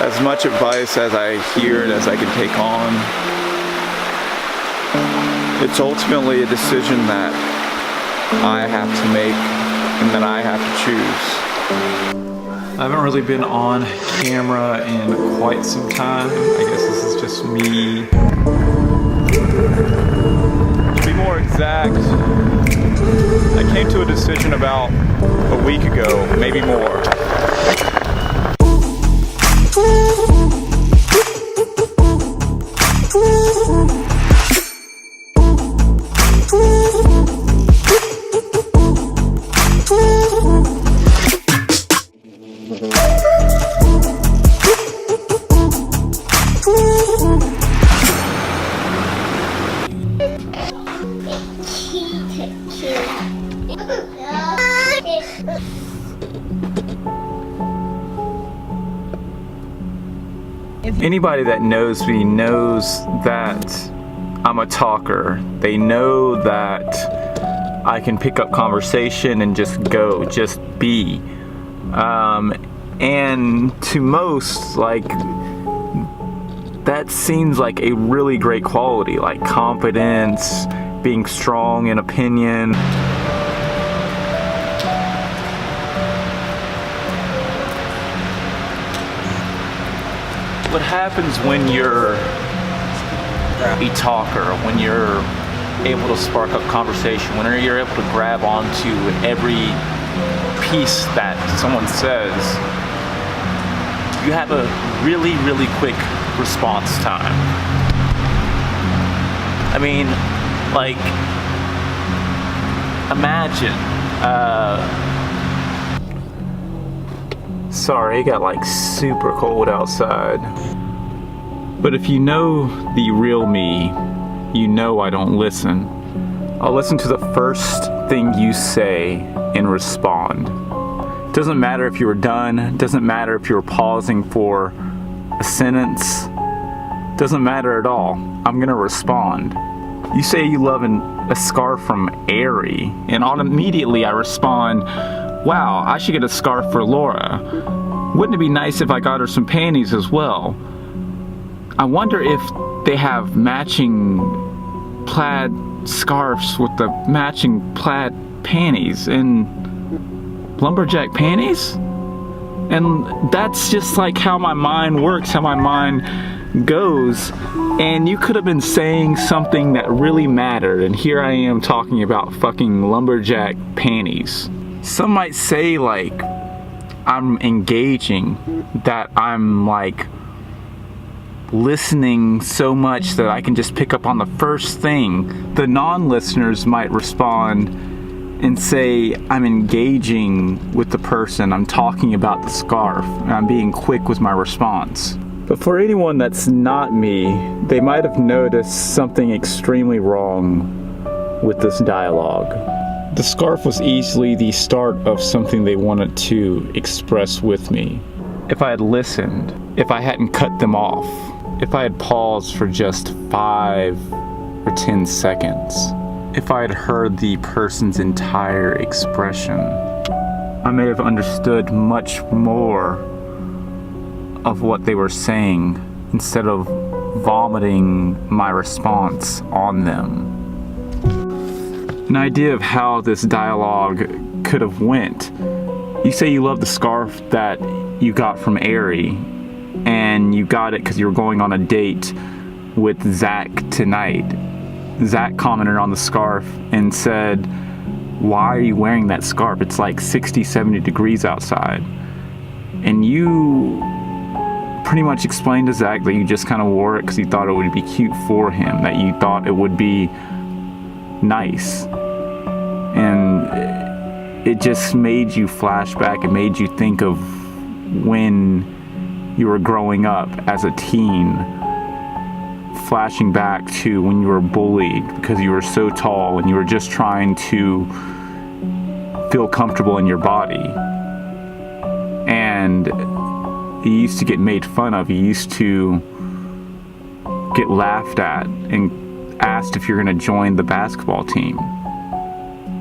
as much advice as I hear and as I can take on, it's ultimately a decision that I have to make and that I have to choose. I haven't really been on camera in quite some time. I guess this is just me. To be more exact, I came to a decision about a week ago, maybe more. Anybody that knows me knows that I'm a talker. They know that I can pick up conversation and just go, just be. And to most, like, that seems like a really great quality, like confidence, being strong in opinion. What happens when you're a talker, when you're able to spark up conversation, when you're able to grab onto every piece that someone says, you have a really, really quick response time. I mean, like, imagine, sorry, it got like super cold outside. But if you know the real me, you know I don't listen. I'll listen to the first thing you say and respond. Doesn't matter if you were done, doesn't matter if you were pausing for a sentence, doesn't matter at all. I'm gonna respond. You say you love a scarf from Aerie, and immediately I respond, wow, I should get a scarf for Laura. Wouldn't it be nice if I got her some panties as well? I wonder if they have matching plaid scarves with the matching plaid panties and lumberjack panties? And that's just like how my mind works, how my mind goes. And you could have been saying something that really mattered, and here I am talking about fucking lumberjack panties. Some might say like I'm engaging, that I'm like listening so much that I can just pick up on the first thing. The non-listeners might respond and say I'm engaging with the person, I'm talking about the scarf, and I'm being quick with my response. But for anyone that's not me, they might have noticed something extremely wrong with this dialogue. The scarf was easily the start of something they wanted to express with me. If I had listened, if I hadn't cut them off, if I had paused for just 5 or 10 seconds, if I had heard the person's entire expression, I may have understood much more of what they were saying instead of vomiting my response on them. An idea of how this dialogue could have went. You say you love the scarf that you got from Aerie, and you got it because you were going on a date with Zach tonight. Zach commented on the scarf and said, why are you wearing that scarf? It's like 60, 70 degrees outside. And you pretty much explained to Zach that you just kind of wore it because you thought it would be cute for him, that you thought it would be nice. And it just made you flash back. It made you think of when you were growing up as a teen, flashing back to when you were bullied because you were so tall and you were just trying to feel comfortable in your body. And you used to get made fun of. You used to get laughed at and asked if you're going to join the basketball team.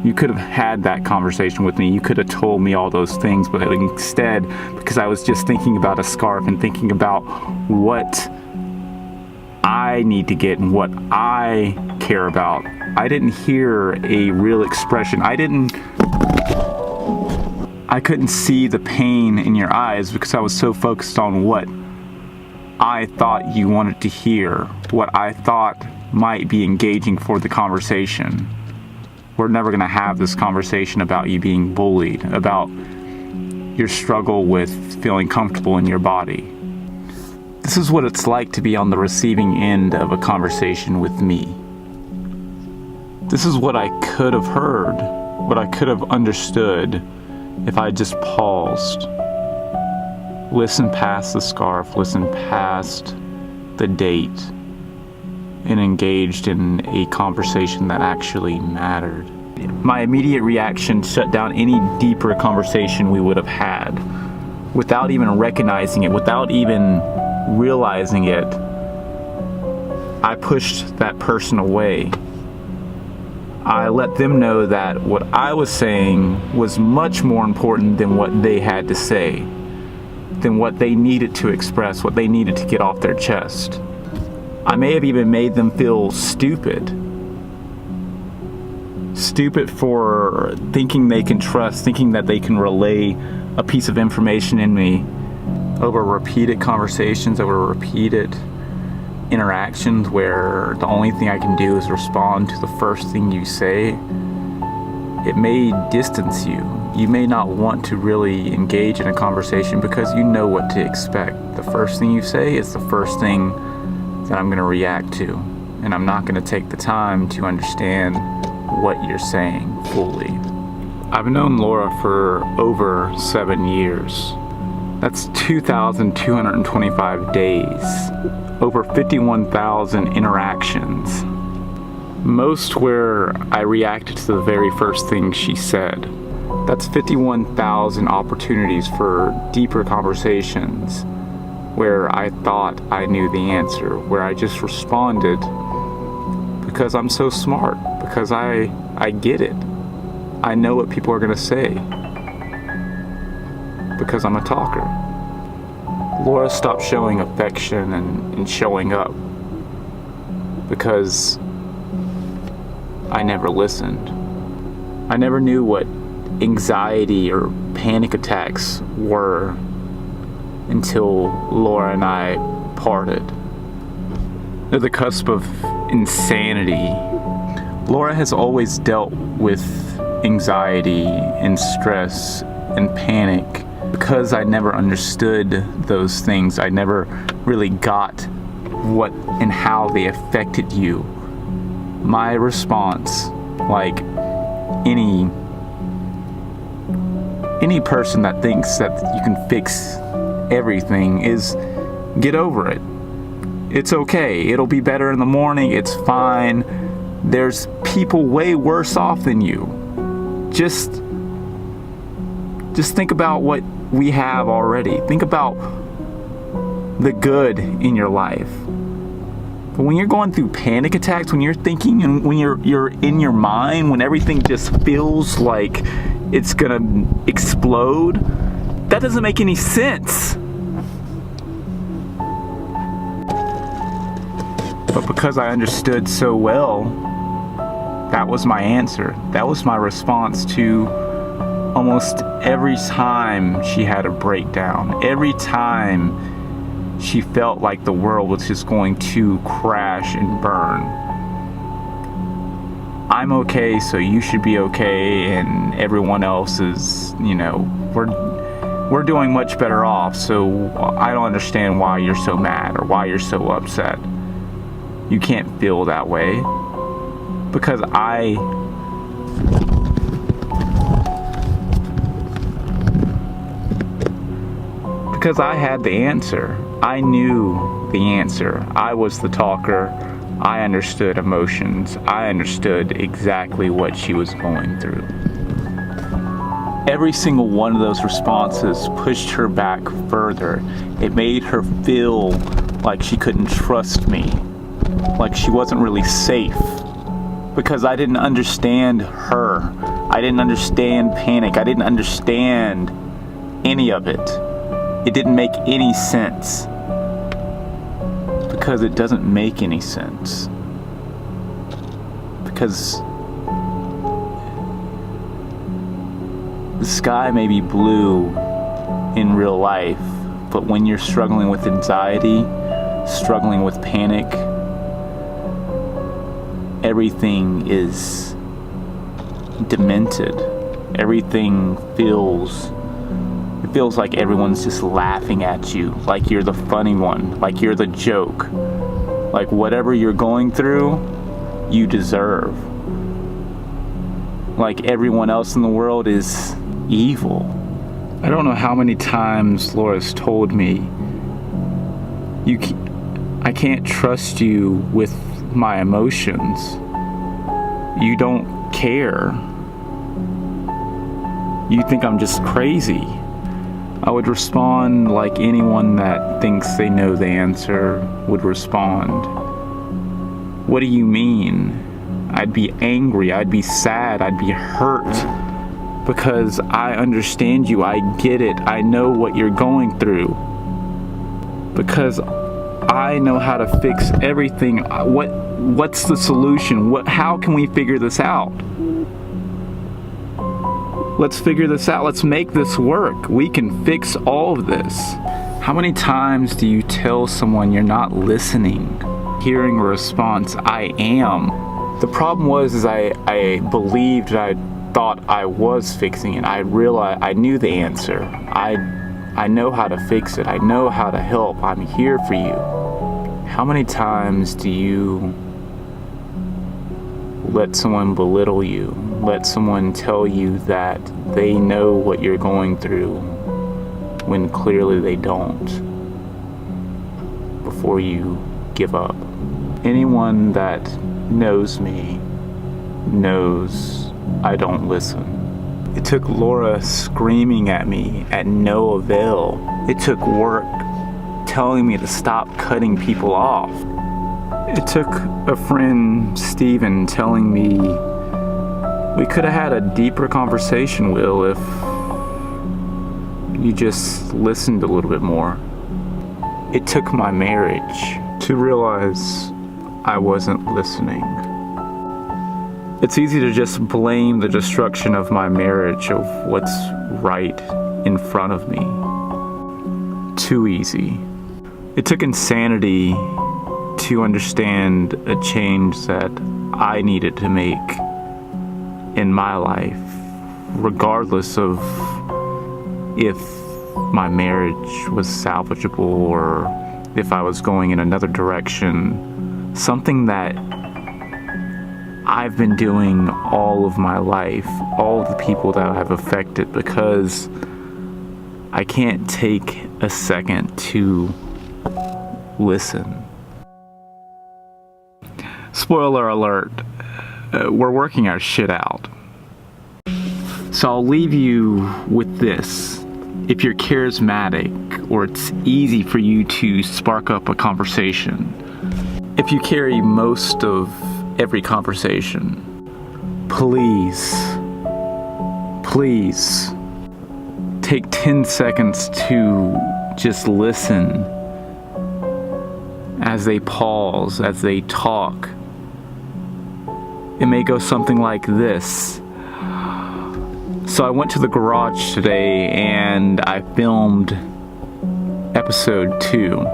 You could have had that conversation with me. You could have told me all those things, but instead, because I was just thinking about a scarf and thinking about what I need to get and what I care about, I didn't hear a real expression. I couldn't see the pain in your eyes because I was so focused on what I thought you wanted to hear, what I thought might be engaging for the conversation. We're never going to have this conversation about you being bullied, about your struggle with feeling comfortable in your body. This is what it's like to be on the receiving end of a conversation with me. This is what I could have heard, what I could have understood if I just paused. Listen past the scarf, listen past the date, and engaged in a conversation that actually mattered. My immediate reaction shut down any deeper conversation we would have had. Without even recognizing it, without even realizing it, I pushed that person away. I let them know that what I was saying was much more important than what they had to say, than what they needed to express, what they needed to get off their chest. I may have even made them feel stupid. Stupid for thinking they can trust, thinking that they can relay a piece of information in me over repeated conversations, over repeated interactions where the only thing I can do is respond to the first thing you say. It may distance you. You may not want to really engage in a conversation because you know what to expect. The first thing you say is the first thing that I'm going to react to, and I'm not going to take the time to understand what you're saying fully. I've known Laura for over 7 years. That's 2,225 days, over 51,000 interactions, most where I reacted to the very first thing she said. That's 51,000 opportunities for deeper conversations where I thought I knew the answer, where I just responded because I'm so smart, because I get it. I know what people are going to say because I'm a talker. Laura stopped showing affection and showing up because I never listened. I never knew what anxiety or panic attacks were until Laura and I parted. They're the cusp of insanity. Laura has always dealt with anxiety and stress and panic because I never understood those things. I never really got what and how they affected you. My response, like any person that thinks that you can fix everything, is get over it. It's okay. It'll be better in the morning. It's fine. There's people way worse off than you. Just think about what we have already. Think about the good in your life. But when you're going through panic attacks, when you're thinking and when you're in your mind, when everything just feels like it's gonna explode, that doesn't make any sense. But because I understood so well, that was my answer. That was my response to almost every time she had a breakdown. Every time she felt like the world was just going to crash and burn. I'm okay, so you should be okay, and everyone else is, we're doing much better off, so I don't understand why you're so mad or why you're so upset. You can't feel that way. Because I had the answer. I knew the answer. I was the talker. I understood emotions. I understood exactly what she was going through. Every single one of those responses pushed her back further. It made her feel like she couldn't trust me, like she wasn't really safe, because I didn't understand her. I didn't understand panic. I didn't understand any of it. It didn't make any sense. Because it doesn't make any sense. Because the sky may be blue in real life, but when you're struggling with anxiety, struggling with panic, everything is demented. Everything feels like everyone's just laughing at you, like you're the funny one, like you're the joke, like whatever you're going through, you deserve. Like everyone else in the world is evil. I don't know how many times Laura's told me, I can't trust you with my emotions. You don't care. You think I'm just crazy. I would respond like anyone that thinks they know the answer would respond. What do you mean? I'd be angry, I'd be sad, I'd be hurt. Because I understand you, I get it, I know what you're going through. Because I know how to fix everything. What's the solution? How can we figure this out? Let's figure this out. Let's make this work. We can fix all of this. How many times do you tell someone you're not listening? Hearing a response, I am. The problem was I believed, I thought I was fixing it. I realized I knew the answer. I know how to fix it. I know how to help. I'm here for you. How many times do you let someone belittle you? Let someone tell you that they know what you're going through when clearly they don't, before you give up? Anyone that knows me knows I don't listen. It took Laura screaming at me at no avail. It took work telling me to stop cutting people off. It took a friend, Steven, telling me we could have had a deeper conversation, Will, if you just listened a little bit more. It took my marriage to realize I wasn't listening. It's easy to just blame the destruction of my marriage of what's right in front of me. Too easy. It took insanity to understand a change that I needed to make in my life, regardless of if my marriage was salvageable or if I was going in another direction. Something that I've been doing all of my life, all of the people that I've affected, because I can't take a second to listen. Spoiler alert, we're working our shit out. So I'll leave you with this. If you're charismatic, or it's easy for you to spark up a conversation, if you carry most of every conversation, please take 10 seconds to just listen as they pause, as they talk. It may go something like this. So I went to the garage today and I filmed episode 2.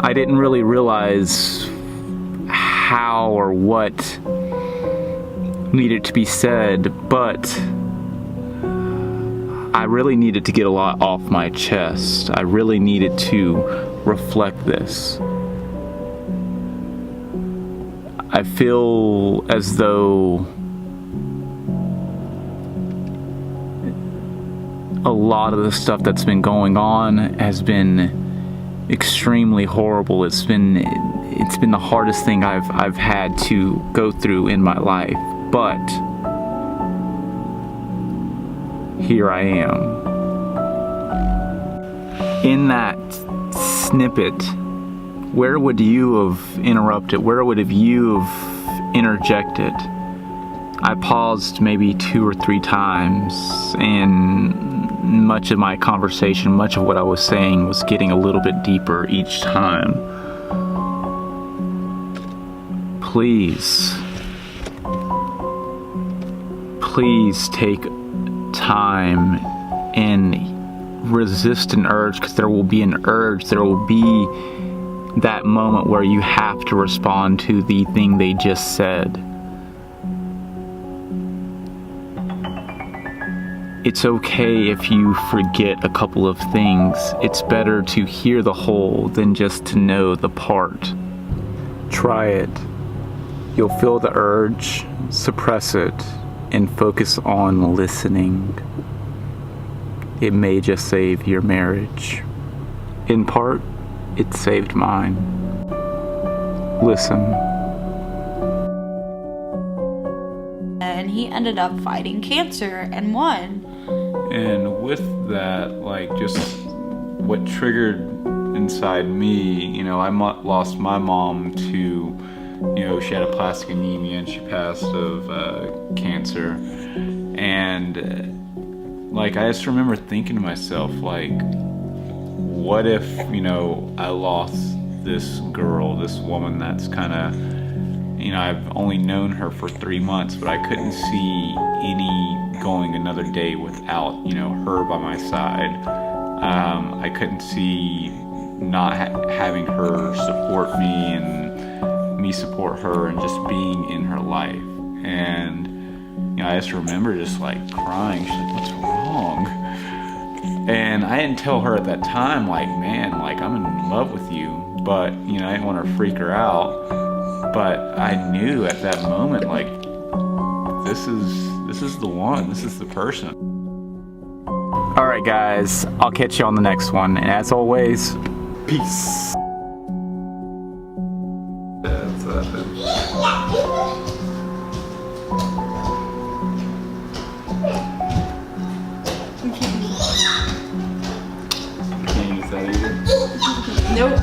I didn't really realize how or what needed to be said, but I really needed to get a lot off my chest. I really needed to reflect this. I feel as though a lot of the stuff that's been going on has been extremely horrible. It's been the hardest thing I've had to go through in my life. But here I am. In that snippet, where would you have interrupted? Where would have you have interjected? I paused maybe 2 or 3 times, and much of my conversation, much of what I was saying was getting a little bit deeper each time. Please take time and resist an urge, because there will be an urge. There will be that moment where you have to respond to the thing they just said. It's okay if you forget a couple of things. It's better to hear the whole than just to know the part. Try it. You'll feel the urge, suppress it, and focus on listening. It may just save your marriage. In part, it saved mine. Listen. And he ended up fighting cancer and won. And with that, like, just what triggered inside me, you know, I lost my mom to, you know, she had aplastic anemia and she passed of cancer. And like, I just remember thinking to myself, like, what if, you know, I lost this girl, this woman that's kind of, you know, I've only known her for 3 months, but I couldn't see any going another day without, you know, her by my side. I couldn't see not having her support me and me support her and just being in her life. And, you know, I just remember just like crying. She's like, what's wrong? And I didn't tell her at that time, like, man, like, I'm in love with you. But, you know, I didn't want to freak her out. But I knew at that moment, like, this is the one, this is the person. Alright guys, I'll catch you on the next one. And as always, peace. Can't use that either. Nope.